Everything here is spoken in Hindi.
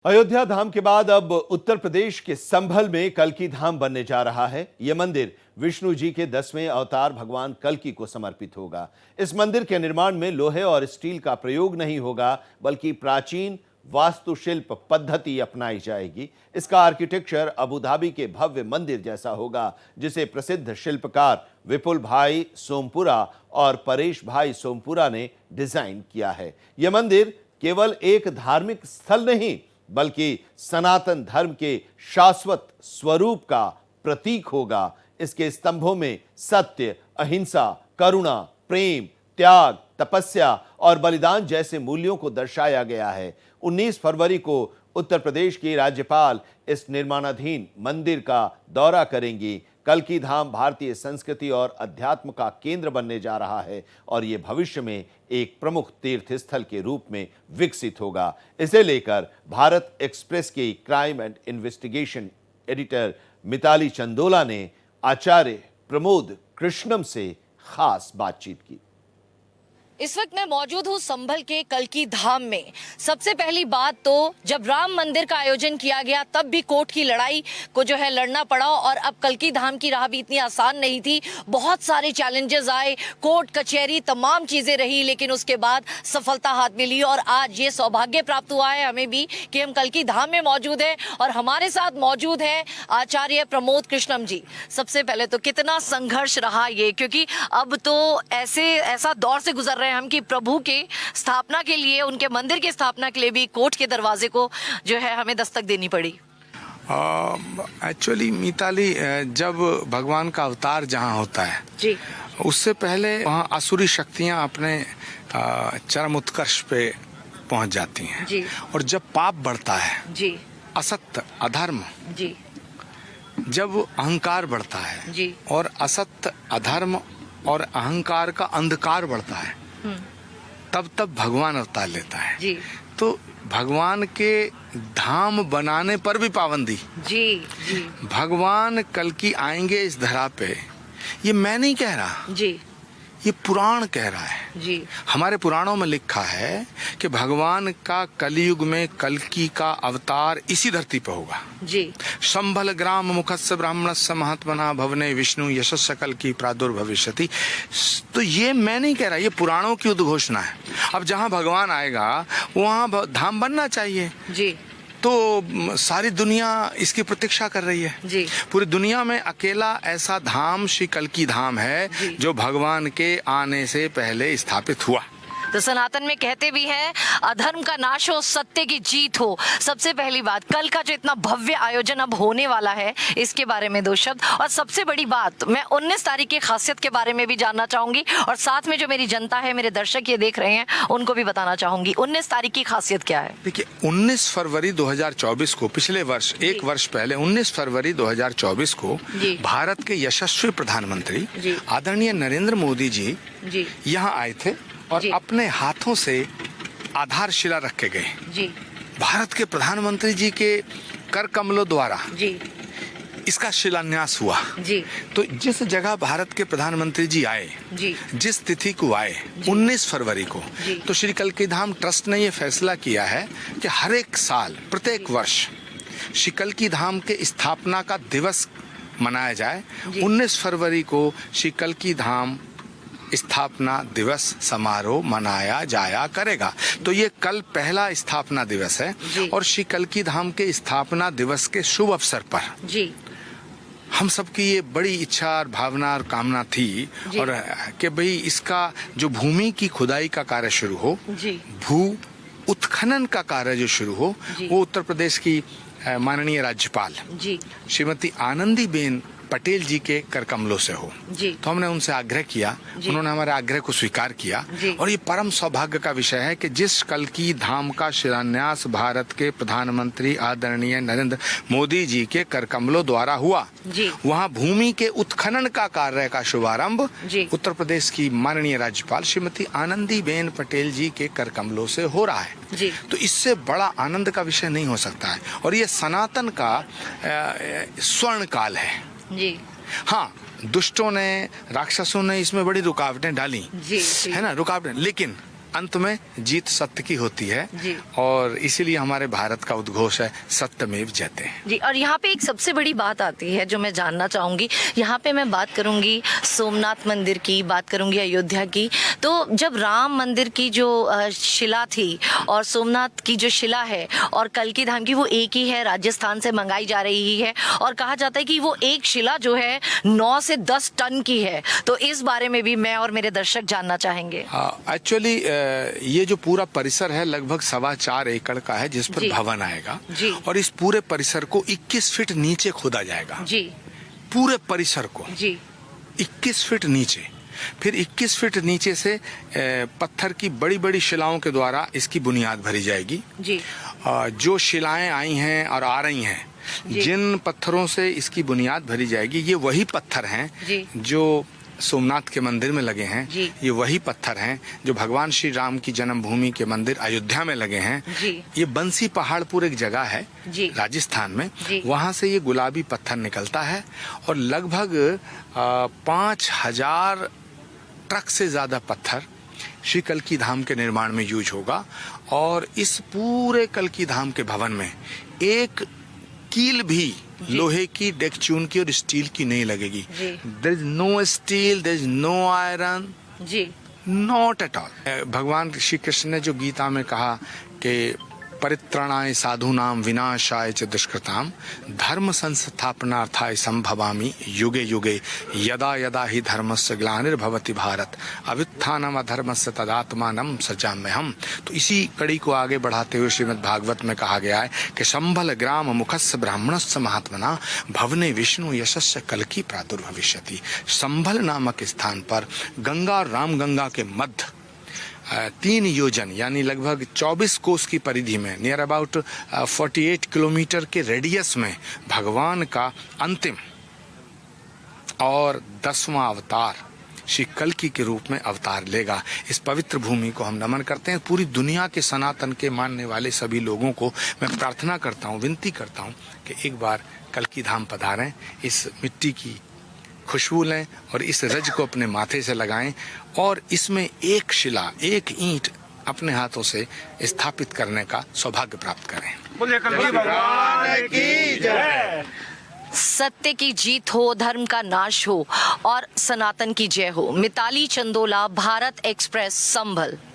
अयोध्या धाम के बाद अब उत्तर प्रदेश के संभल में कल्की धाम बनने जा रहा है। यह मंदिर विष्णु जी के 10वें अवतार भगवान कल्की को समर्पित होगा। इस मंदिर के निर्माण में लोहे और स्टील का प्रयोग नहीं होगा, बल्कि प्राचीन वास्तुशिल्प पद्धति अपनाई जाएगी। इसका आर्किटेक्चर अबुधाबी के भव्य मंदिर जैसा होगा, जिसे प्रसिद्ध शिल्पकार विपुल भाई सोमपुरा और परेश भाई सोमपुरा ने डिजाइन किया है। यह मंदिर केवल एक धार्मिक स्थल नहीं, बल्कि सनातन धर्म के शाश्वत स्वरूप का प्रतीक होगा। इसके स्तंभों में सत्य, अहिंसा, करुणा, प्रेम, त्याग, तपस्या और बलिदान जैसे मूल्यों को दर्शाया गया है। 19 फरवरी को उत्तर प्रदेश की राज्यपाल इस निर्माणाधीन मंदिर का दौरा करेंगी। कल्की धाम भारतीय संस्कृति और अध्यात्म का केंद्र बनने जा रहा है और ये भविष्य में एक प्रमुख तीर्थ स्थल के रूप में विकसित होगा। इसे लेकर भारत एक्सप्रेस की crime and investigation editor Mitali Chandola ने आचार्य प्रमोद कृष्णम से खास बातचीत की। इस वक्त मैं मौजूद हूँ संभल के कल्की धाम में। सबसे पहली बात तो जब राम मंदिर का आयोजन किया गया तब भी कोर्ट की लड़ाई को जो है लड़ना पड़ा और अब कल्की धाम की राह भी इतनी आसान नहीं थी। बहुत सारे चैलेंजेस आए, कोर्ट कचहरी तमाम चीजें रही, लेकिन उसके बाद सफलता हाथ मिली और आज ये सौभाग्य प्राप्त हुआ है हमें भी कि हम कल्की धाम में मौजूद हैं और हमारे साथ मौजूद है आचार्य प्रमोद कृष्णम जी। सबसे पहले तो कितना संघर्ष रहा ये, क्योंकि अब तो ऐसा दौर से गुजर रहे हम कि प्रभु के स्थापना के लिए, उनके मंदिर की स्थापना के लिए भी कोर्ट के दरवाजे को जो है हमें दस्तक देनी पड़ी। एक्चुअली मिताली, जब भगवान का अवतार जहाँ होता है जी, उससे पहले वहाँ आसुरी शक्तियाँ अपने चरम उत्कर्ष पे पहुँच जाती हैं जी। और जब पाप बढ़ता है जी, असत्य, अधर्म जी, जब अहंकार बढ़ता है जी, और असत्य, अधर्म और अहंकार का अंधकार बढ़ता है, तब भगवान अवतार लेता है जी। तो भगवान के धाम बनाने पर भी पाबंदी जी जी। भगवान कल्की आएंगे इस धरा पे, ये मैं नहीं कह रहा जी, ये पुराण कह रहा है जी। हमारे पुराणों में लिखा है कि भगवान का कलयुग में कल्की का अवतार इसी धरती पर होगा जी। संभल ग्राम मुखस्य ब्राह्मणस्य महात्मना भवने विष्णु यशस्य कल्की प्रादुर्भविष्यति। तो ये मैं नहीं कह रहा, ये पुराणों की उद्घोषणा है। अब जहाँ भगवान आएगा वहाँ धाम बनना चाहिए जी। तो सारी दुनिया इसकी प्रतीक्षा कर रही है जी। पूरी दुनिया में अकेला ऐसा धाम श्री कल्की धाम है जो भगवान के आने से पहले स्थापित हुआ। तो सनातन में कहते भी हैं अधर्म का नाश हो, सत्य की जीत हो। सबसे पहली बात, कल का जो इतना भव्य आयोजन अब होने वाला है इसके बारे में दो शब्द, और सबसे बड़ी बात मैं 19 तारीख की खासियत के बारे में भी जानना चाहूंगी और साथ में जो मेरी जनता है, मेरे दर्शक ये देख रहे हैं, उनको भी बताना चाहूंगी 19 तारीख की खासियत क्या है। देखिए, 19 फरवरी 2024 को, पिछले वर्ष एक वर्ष पहले 19 फरवरी 2024 को भारत के यशस्वी प्रधानमंत्री आदरणीय नरेंद्र मोदी जी यहाँ आए थे और अपने हाथों से आधारशिला रख के गए जी। भारत के प्रधानमंत्री जी के कर कमलों द्वारा जी इसका शिलान्यास हुआ जी। तो जिस जगह भारत के प्रधानमंत्री जी आए जी, जिस तिथि को आए 19 फरवरी को, तो श्री कल्की धाम ट्रस्ट ने ये फैसला किया है कि हर एक साल, प्रत्येक वर्ष श्री कल्की धाम के स्थापना का दिवस मनाया जाए। 19 फरवरी को श्री कल्की धाम स्थापना दिवस समारोह मनाया जाया करेगा। तो ये कल पहला स्थापना दिवस है और श्री कल्की धाम के स्थापना दिवस के शुभ अवसर पर जी हम सबकी ये बड़ी इच्छा और भावना और कामना थी और कि भाई इसका जो भूमि की खुदाई का कार्य शुरू हो, भू उत्खनन का कार्य जो शुरू हो, वो उत्तर प्रदेश की माननीय राज्यपाल श्रीमती आनंदीबेन पटेल जी के कर कमलों से हो जी। तो हमने उनसे आग्रह किया, उन्होंने हमारे आग्रह को स्वीकार किया और ये परम सौभाग्य का विषय है कि जिस कल्की धाम का शिलान्यास भारत के प्रधानमंत्री आदरणीय नरेंद्र मोदी जी के कर कमलों द्वारा हुआ, वहाँ भूमि के उत्खनन का कार्य का शुभारंभ उत्तर प्रदेश की माननीय राज्यपाल श्रीमती आनंदीबेन पटेल जी के कर कमलों से हो रहा है जी। तो इससे बड़ा आनंद का विषय नहीं हो सकता है और ये सनातन का स्वर्ण काल है जी। हाँ, दुष्टों ने, राक्षसों ने इसमें बड़ी रुकावटें डाली जी, है ना, रुकावटें, लेकिन अंत में जीत सत्य की होती है जी। और इसीलिए हमारे भारत का उद्घोष है सत्यमेव जयते। जी, और यहाँ पे एक सबसे बड़ी बात आती है जो मैं जानना चाहूंगी। यहाँ पे मैं बात करूंगी सोमनाथ मंदिर की, बात करूंगी अयोध्या की। तो जब राम मंदिर की जो शिला थी और सोमनाथ की जो शिला है और कल्की धाम की, वो एक ही है, राजस्थान से मंगाई जा रही है और कहा जाता है कि वो एक शिला जो है 9 से 10 टन की है। तो इस बारे में भी मैं और मेरे दर्शक जानना चाहेंगे। एक्चुअली ये जो पूरा परिसर है लगभग 4.25 एकड़ का है जिस पर जी। भवन आएगा जी। और इस पूरे परिसर को 21 फीट नीचे खोदा जाएगा। जी पूरे परिसर को जी 21 फीट नीचे, फिर 21 फीट नीचे से पत्थर की बड़ी बड़ी शिलाओं के द्वारा इसकी बुनियाद भरी जाएगी। जी जो शिलाएं आई हैं और आ रही हैं, जिन पत्थरों से इसकी बुनियाद भरी जाएगी, ये वही पत्थर हैं जी। जो सोमनाथ के मंदिर में लगे हैं। जी। ये वही पत्थर हैं जो भगवान श्री राम की जन्मभूमि के मंदिर अयोध्या में लगे हैं। जी। ये बंसी पहाड़पुर एक जगह है जी। राजस्थान में, जी। वहां से ये गुलाबी पत्थर निकलता है और लगभग 5,000 ट्रक से ज्यादा पत्थर श्री कल्की धाम के निर्माण में यूज होगा। और इस पूरे कल्की धाम के भवन में एक कील भी लोहे की, डेकचून की और स्टील की नहीं लगेगी। There is no steel, there is no iron, जी नॉट एट ऑल। भगवान श्री कृष्ण ने जो गीता में कहा कि परित्राणाय साधूनाम विनाशाय च दुष्कृताम धर्म संस्थापनार्थाय संभवामि युगे युगे यदा यदा ही धर्मस्य ग्लानिर्भवति भारत अभ्युत्थानम अधर्मस्य तदात्मानं सृजाम्यहम्। तो इसी कड़ी को आगे बढ़ाते हुए श्रीमद् भागवत में कहा गया है कि संभल ग्राम मुखस्य ब्राह्मणस्य महात्मना भवने विष्णु यशस्य कल्की प्रादुर्भविष्यति। संभल नामक स्थान पर गंगा और रामगंगा के मध्य 3 योजन यानी लगभग 24 कोस की परिधि में, नियर अबाउट 48 किलोमीटर के रेडियस में भगवान का अंतिम और 10वां अवतार श्री कल्की के रूप में अवतार लेगा। इस पवित्र भूमि को हम नमन करते हैं। पूरी दुनिया के सनातन के मानने वाले सभी लोगों को मैं प्रार्थना करता हूँ, विनती करता हूँ कि एक बार कल्की धाम पधारें, इस मिट्टी की खुशबू लें और इस रज को अपने माथे से लगाएं और इसमें एक शिला, एक ईंट अपने हाथों से स्थापित करने का सौभाग्य प्राप्त करें। सत्य की जीत हो, धर्म का नाश हो और सनातन की जय हो। मिताली चंदोला, भारत एक्सप्रेस, संभल।